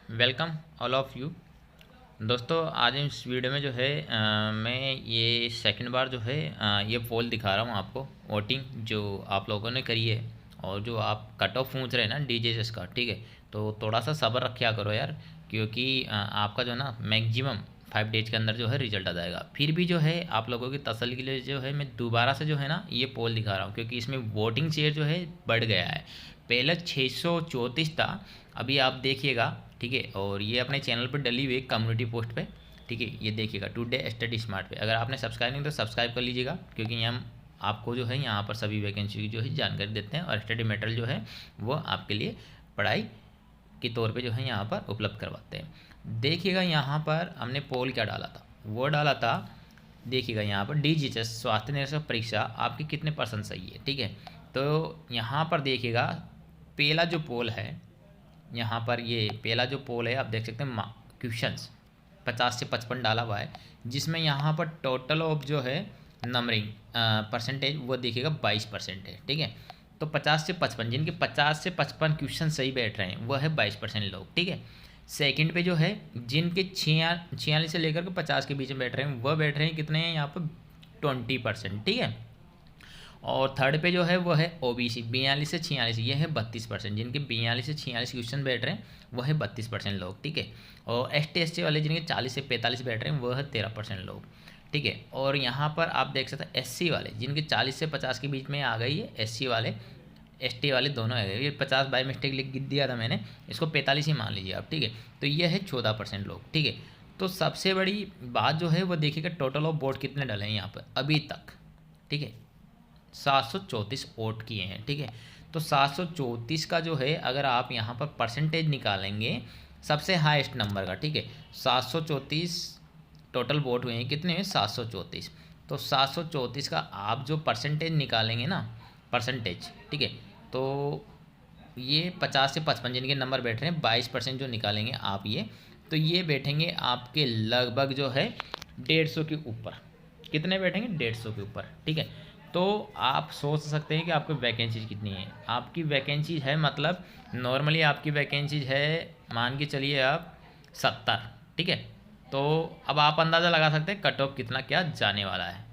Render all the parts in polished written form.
Welcome all of you. दोस्तों आज इस वीडियो में जो है मैं ये सेकंड बार जो है ये पोल दिखा रहा हूँ आपको। वोटिंग जो आप लोगों ने करी है और जो आप कट ऑफ पूछ रहे हैं ना डीजेएस का, ठीक है, तो थोड़ा सा सब्र रखा करो यार, क्योंकि आपका जो है ना मैक्सिमम 5 डेज के अंदर जो है रिजल्ट आ जाएगा। फिर भी जो है आप लोगों की तसल्ली के लिए जो है मैं दोबारा से जो है ना ये पोल दिखा रहा हूँ, क्योंकि इसमें वोटिंग शेयर जो है बढ़ गया है। पहले 634 था, अभी आप देखिएगा, ठीक है। और ये अपने चैनल पर डली हुई कम्युनिटी पोस्ट पे, ठीक है, ये देखिएगा टुडे स्टडी स्मार्ट पे। अगर आपने सब्सक्राइब नहीं तो सब्सक्राइब कर लीजिएगा, क्योंकि हम आपको जो है यहाँ पर सभी वैकेंसी की जो है जानकारी देते हैं और स्टडी मटेरियल जो है वो आपके लिए पढ़ाई के तौर पे जो है यहाँ पर उपलब्ध करवाते हैं। देखिएगा यहाँ पर हमने पोल क्या डाला था, वो डाला था, देखिएगा यहाँ पर डीजीएचएस स्वास्थ्य निरीक्षक परीक्षा आपकी कितने % सही है, ठीक है। तो यहाँ पर देखिएगा पहला जो पोल है, यहाँ पर ये पहला जो पोल है आप देख सकते हैं क्वेश्चंस 50 से 55 डाला हुआ है, जिसमें यहाँ पर टोटल ऑफ जो है नंबरिंग परसेंटेज वो देखिएगा 22% है, ठीक है। तो 50 से 55 जिनके 50 से 55 क्वेश्चन सही बैठ रहे हैं वो है 22% लोग, ठीक है। सेकंड पे जो है जिनके 46 से लेकर के 50 के बीच में बैठ रहे हैं वह बैठ रहे हैं कितने हैं यहाँ पर 20%, ठीक है। और थर्ड पे जो है वो है ओबीसी 42 से 46, ये है 32%, जिनके 42 से 46 क्वेश्चन बैठ रहे हैं वो है 32% लोग, ठीक है। और ST SC वाले जिनके 40 से 45 बैठ रहे हैं वो है 13% लोग, ठीक है। और यहाँ पर आप देख सकते हैं SC वाले जिनके 40 से 50 के बीच में आ गई है, SC वाले ST वाले दोनों है, ये 50 बाई मिस्टेक लिख दिया था मैंने, इसको 45 ही मान लीजिए आप, ठीक है। तो ये है 14% लोग, ठीक है। तो सबसे बड़ी बात जो है वो देखिएगा टोटल ऑफ वोट कितने डले हैं यहाँ पर अभी तक, ठीक है, 734 वोट किए हैं, ठीक है। तो 734 का जो है अगर आप यहाँ पर परसेंटेज निकालेंगे सबसे हाईएस्ट नंबर का, ठीक है, 734 टोटल वोट हुए हैं, कितने हैं 734। तो 734 का आप जो परसेंटेज निकालेंगे ना, परसेंटेज, ठीक है, तो ये 50 से 55 जिनके नंबर बैठ रहे हैं 22% जो निकालेंगे आप ये, तो ये बैठेंगे आपके लगभग जो है 150 के ऊपर। कितने बैठेंगे 150 के ऊपर, ठीक है। तो आप सोच सकते हैं कि आपकी वैकेंसीज कितनी है। आपकी वैकेंसीज है मतलब नॉर्मली आपकी वैकेंसीज है, मान के चलिए आप 70, ठीक है। तो अब आप अंदाज़ा लगा सकते हैं कट ऑफ कितना क्या जाने वाला है।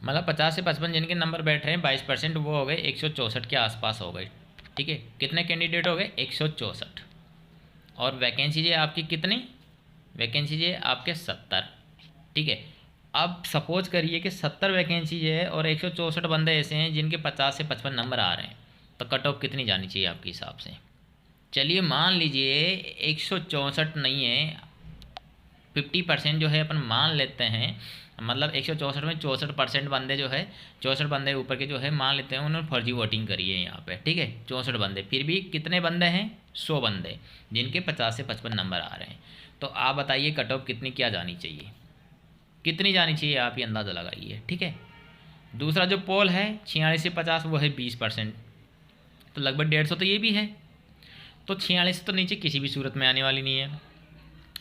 मतलब 50 से 55 जिनके नंबर बैठ रहे हैं 22%, वो हो गए 164 के आसपास हो गए, ठीक है। कितने कैंडिडेट हो गए 164। और वैकेंसीज है आपकी कितनी, वैकेंसीज है आपके 70, ठीक है। अब सपोज करिए कि 70 वैकेंसी है और 164 बंदे ऐसे हैं जिनके 50 से 55 नंबर आ रहे हैं, तो कट ऑफ कितनी जानी चाहिए आपके हिसाब से। चलिए मान लीजिए 164 नहीं है, 50% जो है अपन मान लेते हैं, मतलब 164 में 64% बंदे जो है, 64 बंदे ऊपर के जो है मान लेते हैं उन्होंने फर्जी वोटिंग करी है यहाँ पे, ठीक है। 64 बंदे, फिर भी कितने बंदे हैं 100 बंदे जिनके 50 से 55 नंबर आ रहे हैं। तो आप बताइए कट ऑफ कितनी क्या जानी चाहिए, कितनी जानी चाहिए, आप ये अंदाज़ा लगाइए, ठीक है। दूसरा जो पोल है 46 से 50 वो है 20%, तो लगभग 150 तो ये भी है। तो 46 तो नीचे किसी भी सूरत में आने वाली नहीं है,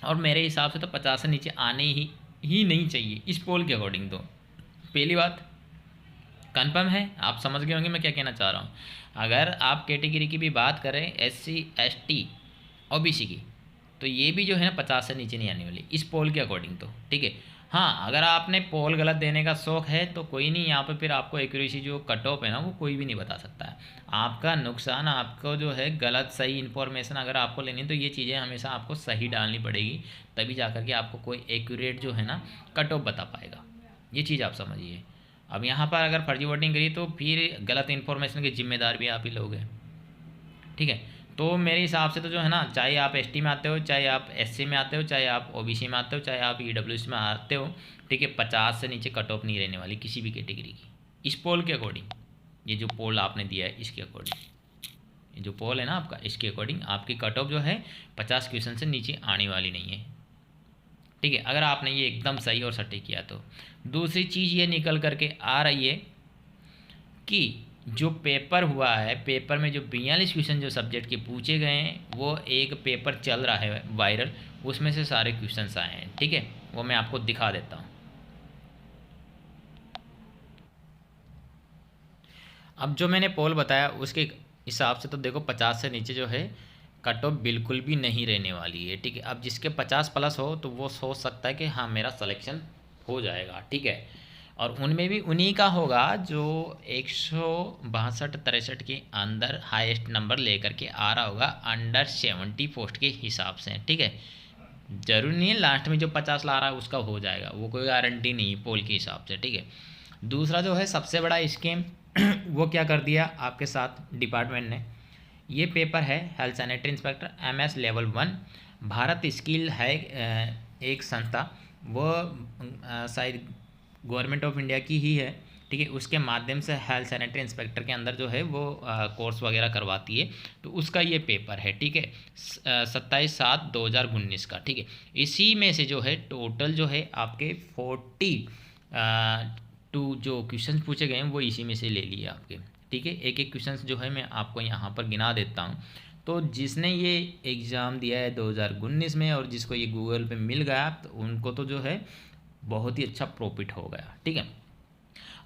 और मेरे हिसाब से तो 50 से नीचे आने ही नहीं चाहिए इस पोल के अकॉर्डिंग। तो पहली बात कंफर्म है, आप समझ गए होंगे मैं क्या कहना चाह रहा हूँ। अगर आप कैटेगरी की भी बात करें SC ST OBC की, तो ये भी जो है ना 50 से नीचे नहीं आने वाली इस पोल के अकॉर्डिंग, तो ठीक है। हाँ, अगर आपने पोल गलत देने का शौक़ है तो कोई नहीं, यहाँ पे फिर आपको एक्यूरेसी जो कट ऑफ है ना वो कोई भी नहीं बता सकता है। आपका नुकसान, आपको जो है गलत सही इन्फॉर्मेशन अगर आपको लेनी तो ये चीज़ें हमेशा आपको सही डालनी पड़ेगी, तभी जा कर के आपको कोई एक्यूरेट जो है ना कट ऑफ बता पाएगा। ये चीज़ आप समझिए। अब यहाँ पर अगर फर्जी वोटिंग करी तो फिर गलत इन्फॉर्मेशन के जिम्मेदार भी आप ही लोग हैं, ठीक है। तो मेरे हिसाब से तो जो है ना, चाहे आप ST में आते हो, चाहे आप SC में आते हो, चाहे आप OBC में आते हो, चाहे आप EWS में आते हो, ठीक है, 50 से नीचे कट ऑफ नहीं रहने वाली किसी भी कैटेगरी की इस पोल के अकॉर्डिंग। ये जो पोल आपने दिया है इसके अकॉर्डिंग, ये जो पोल है ना आपका, इसके अकॉर्डिंग आपकी कट ऑफ जो है 50 क्वेश्चन से नीचे आने वाली नहीं है, ठीक है, अगर आपने ये एकदम सही और सटीक किया तो। दूसरी चीज़ ये निकल करके आ रही है कि जो पेपर हुआ है, पेपर में जो 42 क्वेश्चन जो सब्जेक्ट के पूछे गए हैं, वो एक पेपर चल रहा है वायरल, उसमें से सारे क्वेश्चंस आए हैं, ठीक है। वो मैं आपको दिखा देता हूँ। अब जो मैंने पोल बताया उसके हिसाब से तो देखो 50 से नीचे जो है कट ऑफ बिल्कुल भी नहीं रहने वाली है, ठीक है। अब जिसके 50 प्लस हो तो वो सोच सकता है कि हाँ मेरा सिलेक्शन हो जाएगा, ठीक है। और उनमें भी उन्हीं का होगा जो 162-63 के अंदर हाईएस्ट नंबर लेकर के आ रहा होगा अंडर 70 पोस्ट के हिसाब से, ठीक है। जरूरी नहीं है लास्ट में जो 50 ला रहा है उसका हो जाएगा, वो कोई गारंटी नहीं पोल के हिसाब से, ठीक है। दूसरा जो है सबसे बड़ा स्कीम वो क्या कर दिया आपके साथ डिपार्टमेंट ने, ये पेपर है health sanitary inspector MS level 1। Bharat skill है एक संस्था, वो शायद गवर्नमेंट ऑफ इंडिया की ही है, ठीक है। उसके माध्यम से हेल्थ सैनिटरी इंस्पेक्टर के अंदर जो है वो कोर्स वगैरह करवाती है, तो उसका ये पेपर है, ठीक है। 27/7/2019 का, ठीक है। इसी में से जो है टोटल जो है आपके 42 जो क्वेश्चन पूछे गए हैं वो इसी में से ले लिए आपके, ठीक है। एक एक क्वेश्चन जो है मैं आपको यहाँ पर गिना देता हूँ। तो जिसने ये एग्ज़ाम दिया है 2019 में और जिसको ये गूगल पे मिल गया तो उनको तो जो है बहुत ही अच्छा प्रॉफिट हो गया, ठीक है।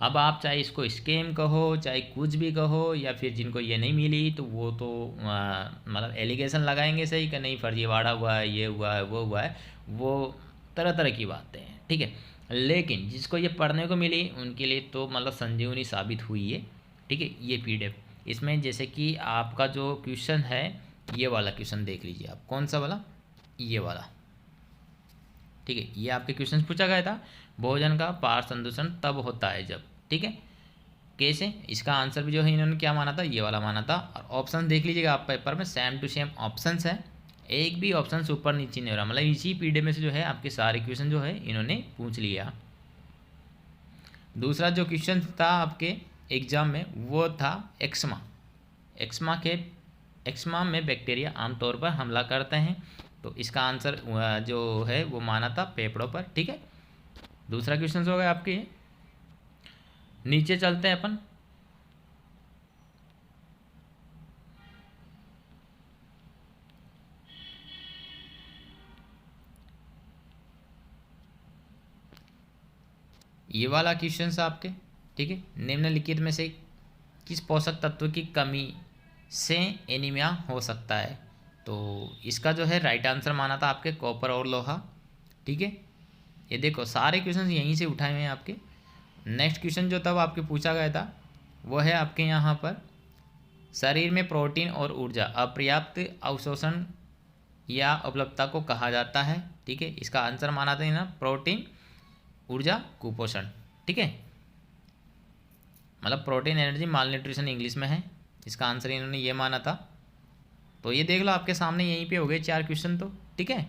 अब आप चाहे इसको स्कैम कहो चाहे कुछ भी कहो, या फिर जिनको ये नहीं मिली तो वो तो मतलब एलिगेशन लगाएंगे सही कि नहीं फर्जीवाड़ा हुआ है, ये हुआ है, वो हुआ है, वो तरह तरह की बातें हैं, ठीक है। लेकिन जिसको ये पढ़ने को मिली उनके लिए तो मतलब संजीवनी साबित हुई है, ठीक है। ये PDF इसमें जैसे कि आपका जो क्वेश्चन है ये वाला क्वेश्चन देख लीजिए आप, कौन सा वाला, ये वाला, ठीक है। ये आपके क्वेश्चन पूछा गया था, भोजन का पार संदूषण तब होता है जब, ठीक है। कैसे, इसका आंसर भी जो है इन्होंने क्या माना था, ये वाला माना था। और ऑप्शन देख लीजिएगा आप पेपर में सेम टू सेम ऑप्शंस है, एक भी ऑप्शन ऊपर नीचे नहीं हो रहा, मतलब इसी PDF में से जो है आपके सारे क्वेश्चन जो है इन्होंने पूछ लिया। दूसरा जो क्वेश्चन था आपके एग्जाम में वो था एक्समा। एक्समा में बैक्टीरिया आमतौर पर हमला करते हैं, तो इसका आंसर जो है वो माना था फेफड़ों पर, ठीक है। दूसरा क्वेश्चन हो गया आपके। नीचे चलते हैं अपन, ये वाला क्वेश्चन है आपके, ठीक है। निम्नलिखित में से किस पोषक तत्व की कमी से एनीमिया हो सकता है, तो इसका जो है राइट आंसर माना था आपके कॉपर और लोहा, ठीक है। ये देखो सारे क्वेश्चन यहीं से उठाए हुए हैं आपके। नेक्स्ट क्वेश्चन जो तब आपके पूछा गया था वो है आपके यहाँ पर, शरीर में प्रोटीन और ऊर्जा अपर्याप्त अवशोषण या उपलब्धता को कहा जाता है, ठीक है। इसका आंसर माना था ना प्रोटीन ऊर्जा कुपोषण, ठीक है। मतलब प्रोटीन एनर्जी माल न्यूट्रिशन इंग्लिश में है, इसका आंसर इन्होंने ये माना था। तो ये देख लो आपके सामने यहीं पे हो गए 4 क्वेश्चन तो, ठीक है।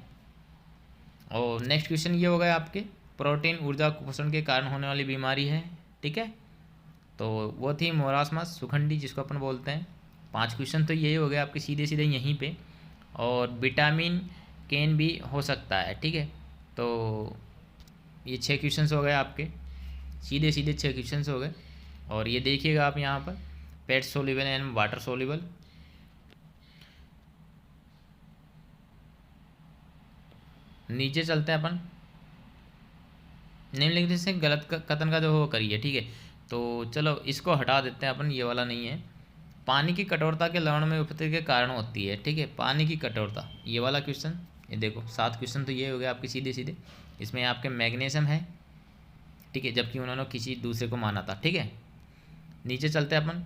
और नेक्स्ट क्वेश्चन ये हो गया आपके, प्रोटीन ऊर्जा कुपोषण के कारण होने वाली बीमारी है, ठीक है। तो वो थी मोरासमस सुखंडी जिसको अपन बोलते हैं। 5 क्वेश्चन तो यही हो गए आपके सीधे सीधे यहीं पे। और विटामिन केन भी हो सकता है, ठीक है। तो ये 6 क्वेश्चन हो गए आपके, सीधे सीधे 6 क्वेश्चन हो गए। और ये देखिएगा आप यहाँ पर पेट सोल्यूबल एंड वाटर सोल्यूबल। नीचे चलते हैं अपन, निम्नलिखित से गलत कथन का जो हो करिए, ठीक है। तो चलो इसको हटा देते हैं अपन, ये वाला नहीं है। पानी की कठोरता के लवण में उपस्थिति के कारण होती है, ठीक है। पानी की कठोरता, ये वाला क्वेश्चन, ये देखो 7 क्वेश्चन तो ये हो गया आपके सीधे सीधे। इसमें आपके मैग्नीशियम है, ठीक है, जबकि उन्होंने किसी दूसरे को माना था, ठीक है। नीचे चलते हैं अपन,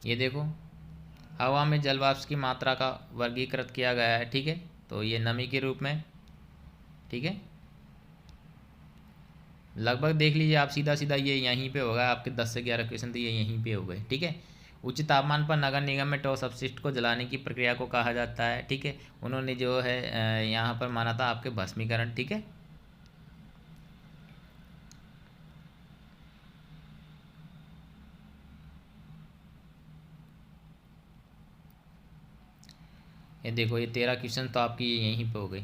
ये देखो हवा में जल वाष्प की मात्रा का वर्गीकृत किया गया है, ठीक है। तो ये नमी के रूप में, ठीक है। लगभग देख लीजिए आप सीधा सीधा ये यहीं पे होगा आपके 10 से 11 क्वेश्चन तो ये यहीं पे हो गए, ठीक है। उच्च तापमान पर नगर निगम में टॉस अपशिष्ट को जलाने की प्रक्रिया को कहा जाता है, ठीक है। उन्होंने जो है यहाँ पर माना था आपके भस्मीकरण, ठीक है। ये देखो ये 13 क्वेश्चन तो आपकी यहीं पे हो गई।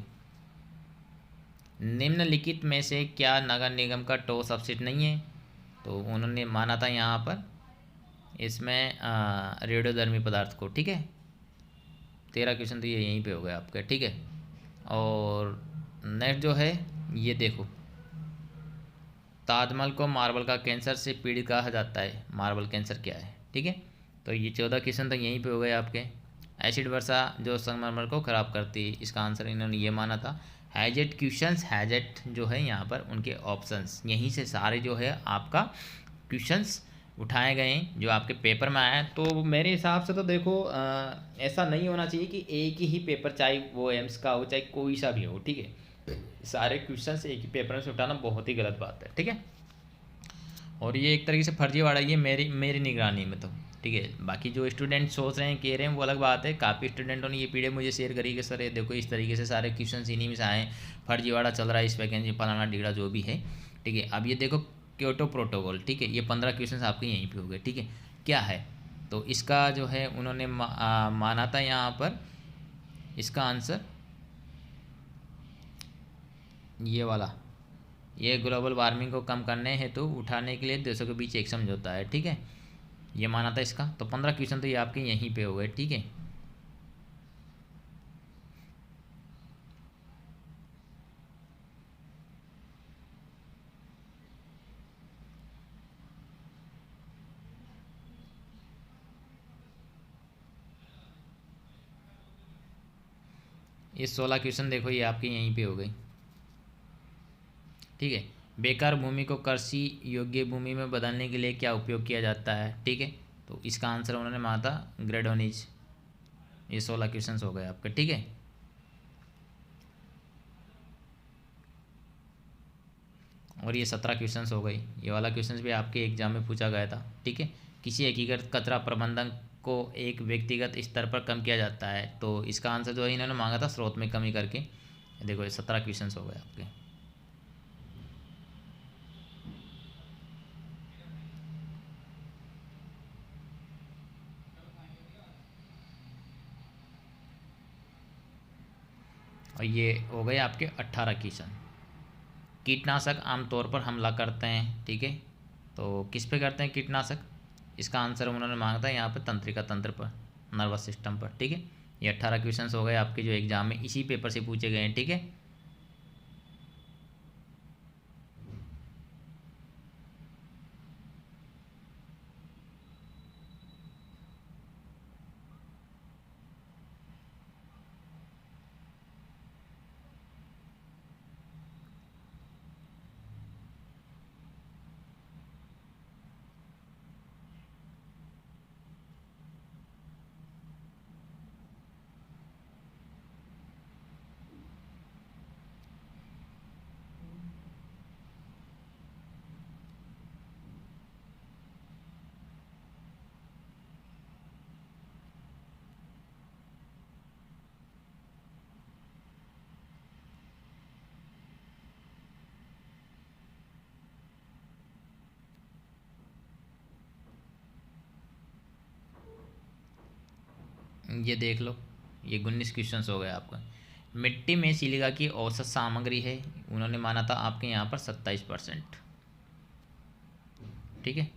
निम्नलिखित में से क्या नगर निगम का टॉस अपशिष्ट नहीं है, तो उन्होंने माना था यहाँ पर इसमें रेडियोधर्मी पदार्थ को, ठीक है। 13 क्वेश्चन तो ये यहीं पे हो गए आपके, ठीक है। और नेक्स्ट जो है ये देखो, ताजमहल को मार्बल का कैंसर से पीड़ित कहा जाता है, मार्बल कैंसर क्या है, ठीक है। तो ये 14 क्वेश्चन तो यहीं पे हो गए आपके। एसिड वर्षा जो संगमरमर को ख़राब करती है, इसका आंसर इन्होंने ये माना था। हैजेट क्वेश्चंस, हैजेट जो है यहाँ पर उनके ऑप्शंस, यहीं से सारे जो है आपका क्वेश्चंस उठाए गए हैं जो आपके पेपर में आया है। तो मेरे हिसाब से तो देखो ऐसा नहीं होना चाहिए कि एक ही पेपर, चाहे वो एम्स का हो चाहे कोई सा भी हो, ठीक है, सारे क्वेश्चंस एक ही पेपर से उठाना बहुत ही गलत बात है, ठीक है। और ये एक तरीके से फर्जीवाड़ा, ये मेरी मेरी निगरानी में तो, ठीक है। बाकी जो स्टूडेंट सोच रहे हैं, कह रहे हैं, वो अलग बात है। काफ़ी स्टूडेंटों ने ये पीडीएफ मुझे शेयर करी कि सर ये देखो इस तरीके से सारे क्वेश्चन इन्हीं में से आए, फर्जीवाड़ा चल रहा है इस वैकेंसी फलाना ढीड़ा जो भी है, ठीक है। अब ये देखो क्योटो प्रोटोकॉल, ठीक है, ये 15 क्वेश्चन आपके यहीं पे हो गए, ठीक है। क्या है, तो इसका जो है उन्होंने माना था यहाँ पर, इसका आंसर ये वाला, ये ग्लोबल वार्मिंग को कम करने हेतु उठाने के लिए देशों के बीच एक समझौता है, ठीक है, ये माना था इसका। तो 15 क्वेश्चन तो ये आपके यहीं पे हो गए, ठीक है। ये 16 क्वेश्चन देखो ये आपके यहीं पे हो गई, ठीक है। बेकार भूमि को कृषि योग्य भूमि में बदलने के लिए क्या उपयोग किया जाता है, ठीक है। तो इसका आंसर उन्होंने माना था ग्रेडोनिज। ये 16 क्वेश्चन हो गए आपके, ठीक है। और ये 17 क्वेश्चन हो गई। ये वाला क्वेश्चन भी आपके एग्जाम में पूछा गया था, ठीक है। किसी एकीकृत कचरा प्रबंधन को एक व्यक्तिगत स्तर पर कम किया जाता है, तो इसका आंसर जो है इन्होंने मांगा था स्रोत में कमी करके। देखो ये 17 क्वेश्चन हो गए आपके। और ये हो गए आपके 18 क्वेश्चन। कीटनाशक आमतौर पर हमला करते हैं, ठीक है। तो किस पे करते हैं कीटनाशक, इसका आंसर उन्होंने मांगा था यहाँ पे तंत्रिका तंत्र पर, नर्वस सिस्टम पर, ठीक है। ये 18 क्वेश्चन हो गए आपके जो एग्जाम में इसी पेपर से पूछे गए हैं, ठीक है। ये देख लो, ये 19 क्वेश्चन हो गए आपका। मिट्टी में सिलिका की औसत सामग्री है, उन्होंने माना था आपके यहाँ पर 27%, ठीक है।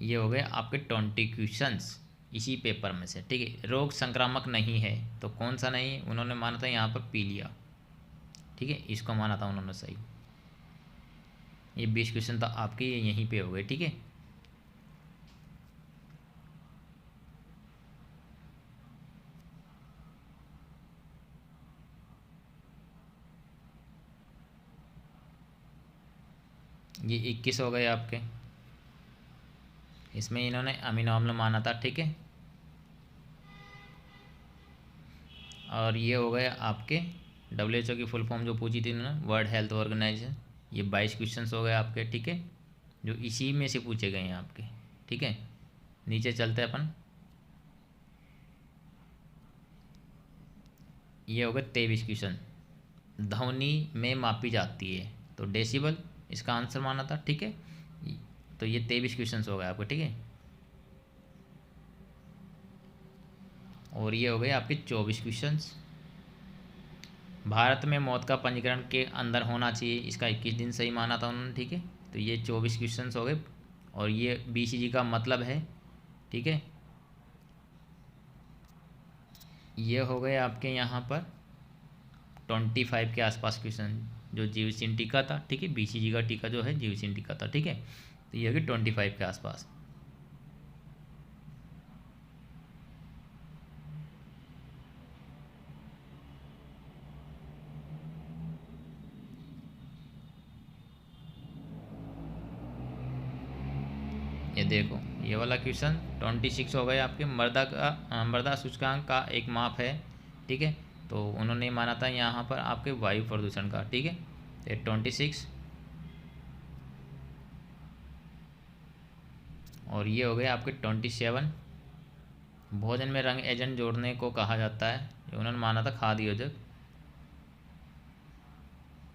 ये हो गए आपके 20 क्वेश्चंस इसी पेपर में से, ठीक है। रोग संक्रामक नहीं है, तो कौन सा नहीं, उन्होंने माना था यहाँ पर पीलिया, ठीक है, इसको माना था उन्होंने सही। ये 20 क्वेश्चन तो आपके ये यहीं पे हो गए, ठीक है। ये 21 हो गए आपके, इसमें इन्होंने अमीनो अम्ल माना था, ठीक है। और ये हो गए आपके WHO की फुल फॉर्म जो पूछी थी इन्होंने, वर्ल्ड हेल्थ ऑर्गेनाइजेशन, ये 22 क्वेश्चन हो गए आपके, ठीक है, जो इसी में से पूछे गए हैं आपके, ठीक है। नीचे चलते हैं अपन, ये हो गए 23 क्वेश्चन। ध्वनि में मापी जाती है, तो डेसिबल इसका आंसर माना था, ठीक है। तो ये 23 क्वेश्चन हो गए आपके, ठीक है। और ये हो गए आपके 24 क्वेश्चन। भारत में मौत का पंजीकरण के अंदर होना चाहिए, इसका 21 दिन सही माना था उन्होंने। ठीक है, तो ये 24 क्वेश्चन हो गए। और ये बीसीजी का मतलब है। ठीक है, ये हो गए आपके यहाँ पर 25 के आसपास क्वेश्चन जो जीवसिन टीका था। ठीक है, बीसीजी का टीका जो है जीवसिन टीका था। ठीक है, तो ये हो गई 25 के आसपास। ये देखो, ये वाला क्वेश्चन 26 हो गए आपके। मृदा सूचकांक का एक माप है। ठीक है, तो उन्होंने माना था यहाँ पर आपके वायु प्रदूषण का। ठीक है, तो 26। और ये हो गए आपके 27। भोजन में रंग एजेंट जोड़ने को कहा जाता है, ये उन्होंने माना था खाद्य योजक।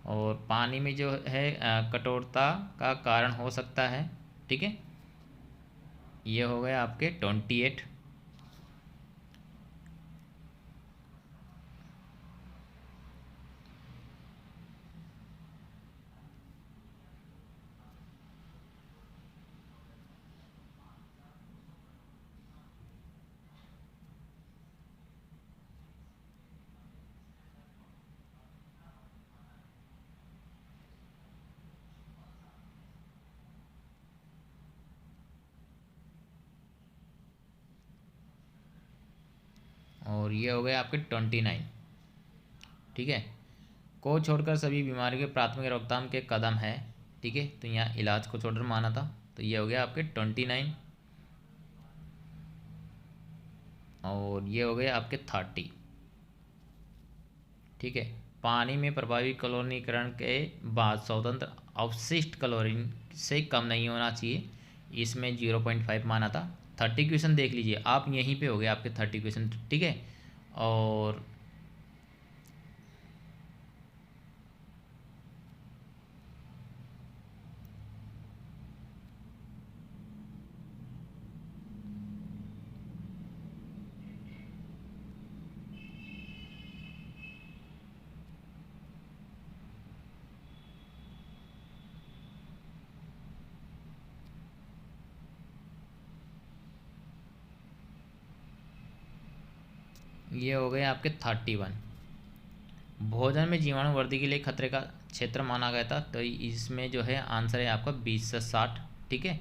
और पानी में जो है कठोरता का कारण हो सकता है। ठीक है, ये हो गए आपके 28। और ये हो गए आपके 29। ठीक है, को छोड़कर सभी बीमारी के प्राथमिक रोकथाम के कदम है। ठीक है, तो यहाँ इलाज को छोड़कर माना था, तो ये हो गया आपके 29। और ये हो गए आपके 30। ठीक है, पानी में प्रभावी क्लोरीनीकरण के बाद स्वतंत्र अवशिष्ट क्लोरीन से कम नहीं होना चाहिए, इसमें 0.5 माना था। 30 क्वेश्चन देख लीजिए आप, यहीं पे हो गए आपके 30 क्वेश्चन। ठीक है, और ये हो गए आपके 31। भोजन में जीवाणु वृद्धि के लिए खतरे का क्षेत्र माना गया था, तो इसमें जो है आंसर है आपका 20 से 60। ठीक है,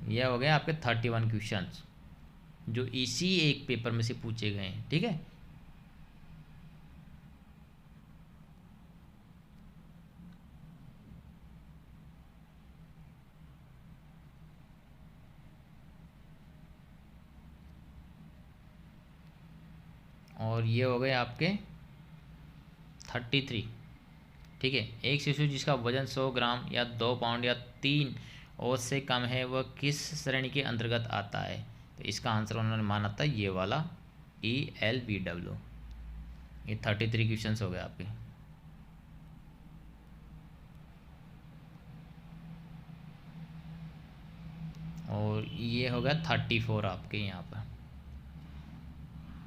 यह हो गया आपके 31 क्वेश्चंस जो इसी एक पेपर में से पूछे गए हैं। ठीक है, और ये हो गए आपके 33। ठीक है, एक शिशु जिसका वजन 100 ग्राम या 2 पाउंड या 3 औसत से कम है वह किस श्रेणी के अंतर्गत आता है? तो इसका आंसर उन्होंने माना था ये वाला ELBW। ये 33 क्वेश्चन हो गए आपके। और ये हो गया 34 आपके यहाँ पर।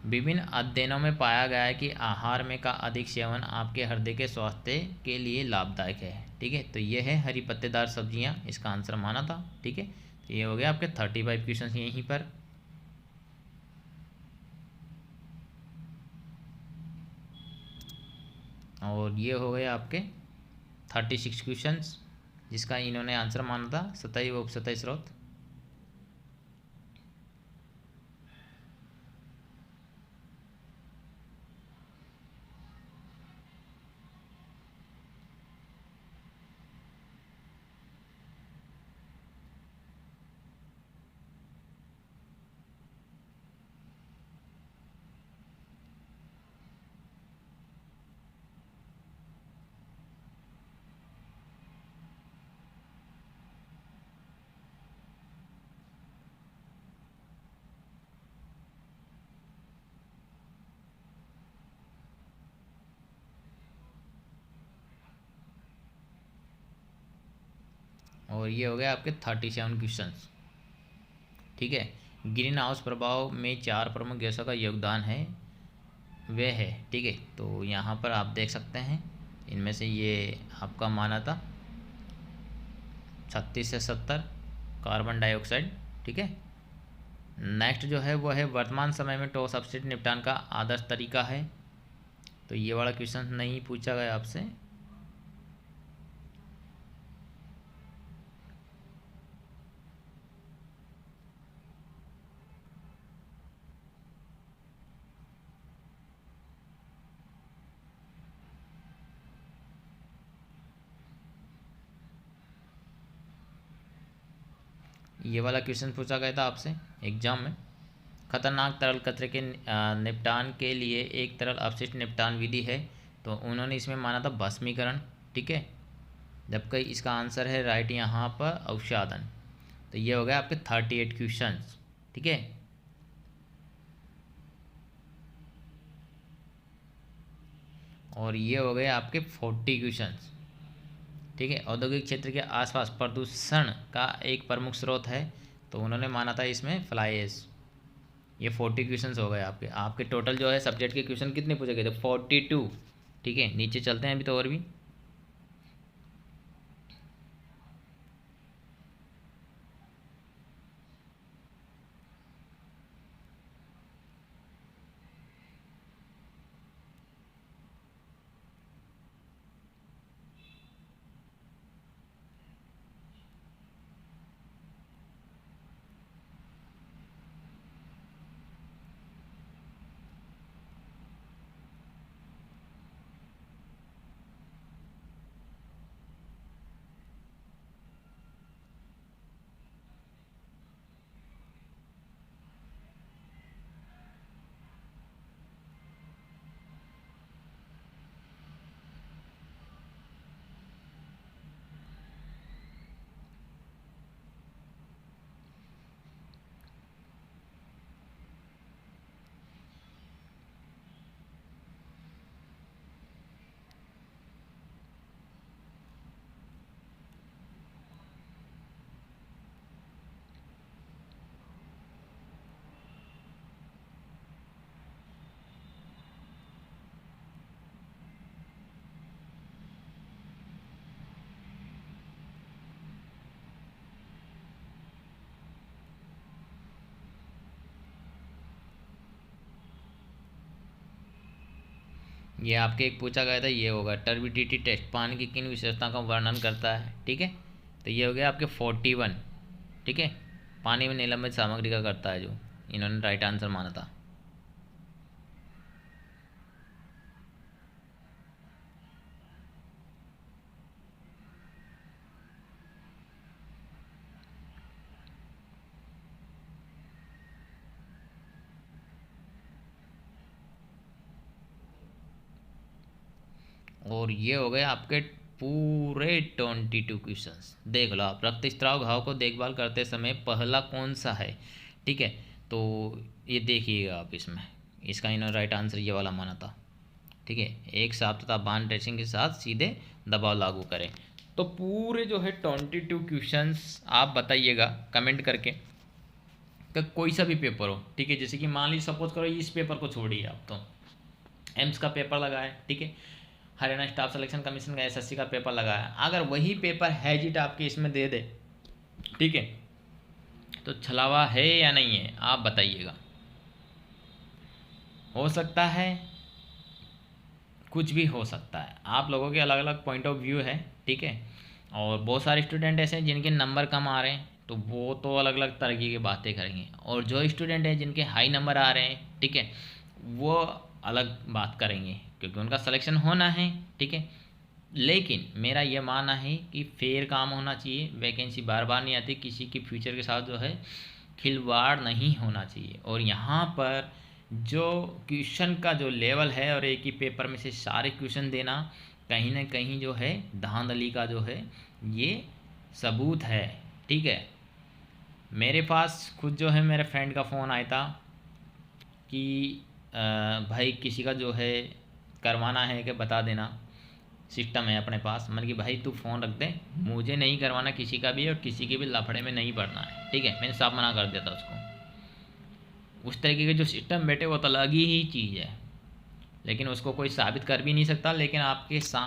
विभिन्न अध्ययनों में पाया गया है कि आहार में का अधिक सेवन आपके हृदय के स्वास्थ्य के लिए लाभदायक है। ठीक है, तो ये है हरी पत्तेदार सब्जियां, इसका आंसर माना था। ठीक है, तो ये हो गया आपके 35 क्वेश्चन यहीं पर। और ये हो गए आपके 36 क्वेश्चन जिसका इन्होंने आंसर माना था सतही व उपसतही स्रोत। और ये हो गया आपके 37 क्वेश्चन। ठीक है, ग्रीन हाउस प्रभाव में 4 प्रमुख गैसों का योगदान है। वे है, ठीक है। तो यहाँ पर आप देख सकते हैं इनमें से ये आपका माना था 36 से 70 कार्बन डाइऑक्साइड, ठीक है। नेक्स्ट जो है वो है वर्तमान समय में ठोस अपशिष्ट निपटान का आदर्श तरीका है। तो ये वाला क्वेश्चन नहीं पूछा गया आपसे। ये वाला क्वेश्चन पूछा गया था आपसे एग्जाम में। खतरनाक तरल कचरे के निपटान के लिए एक तरल अपशिष्ट निपटान विधि है, तो उन्होंने इसमें माना था भस्मीकरण, ठीक है। जबकि इसका आंसर है राइट यहाँ पर अवसादन। तो ये हो गया आपके 38 क्वेश्चंस, ठीक है। और ये हो गए आपके 40 क्वेश्चंस, ठीक है। औद्योगिक क्षेत्र के आसपास प्रदूषण का एक प्रमुख स्रोत है, तो उन्होंने माना था इसमें फ्लाई ऐश। ये 40 क्वेश्चंस हो गए आपके। आपके टोटल जो है सब्जेक्ट के क्वेश्चन कितने पूछे गए थे? 42, ठीक है। नीचे चलते हैं अभी तो और भी। ये आपके एक पूछा गया था, ये होगा टर्बिडिटी टेस्ट पानी की किन विशेषता का वर्णन करता है, ठीक है। तो ये हो गया आपके 41, ठीक है। पानी में निलंबित सामग्री का करता है, जो इन्होंने राइट आंसर माना था। और ये हो गए आपके पूरे 22 क्वेश्चंस। देख लो आप, रक्तस्राव घाव को देखभाल करते समय पहला कौन सा है, ठीक है। तो ये देखिएगा आप, इसमें इसका इन्होंने राइट आंसर ये वाला माना था, ठीक है। एक साफ तथा बांध ड्रेसिंग के साथ सीधे दबाव लागू करें। तो पूरे जो है 22 क्वेश्चंस आप बताइएगा कमेंट करके कि कोई सा भी पेपर हो, ठीक है। जैसे कि मान लीजिए सपोज करो इस पेपर को छोड़िए आप, तो एम्स का पेपर लगाए, ठीक है। हरियाणा स्टाफ सिलेक्शन कमीशन का एसएससी का पेपर लगाया, अगर वही पेपर हैजिट आपके इसमें दे दे, ठीक है, तो छलावा है या नहीं है आप बताइएगा। हो सकता है, कुछ भी हो सकता है। आप लोगों के अलग अलग पॉइंट ऑफ व्यू है, ठीक है। और बहुत सारे स्टूडेंट ऐसे हैं जिनके नंबर कम आ रहे हैं, तो वो तो अलग अलग तरह की बातें करेंगे। और जो स्टूडेंट हैं जिनके हाई नंबर आ रहे हैं, ठीक है, वो अलग बात करेंगे, क्योंकि उनका सिलेक्शन होना है, ठीक है। लेकिन मेरा ये मानना है कि फेयर काम होना चाहिए। वैकेंसी बार बार नहीं आती, किसी के फ्यूचर के साथ जो है खिलवाड़ नहीं होना चाहिए। और यहाँ पर जो क्वेश्चन का जो लेवल है और एक ही पेपर में से सारे क्वेश्चन देना, कहीं ना कहीं जो है धांधली का जो है ये सबूत है, ठीक है। मेरे पास खुद जो है मेरे फ्रेंड का फ़ोन आया था कि भाई किसी का जो है करवाना है कि बता देना, सिस्टम है अपने पास। मतलब कि भाई तू फ़ोन रख दे, मुझे नहीं करवाना किसी का भी, और किसी के भी लफड़े में नहीं पड़ना है, ठीक है। मैंने साफ मना कर दिया था उसको। उस तरीके के जो सिस्टम बैठे वो तो अलग ही चीज़ है। लेकिन उसको कोई साबित कर भी नहीं सकता, लेकिन आपके साथ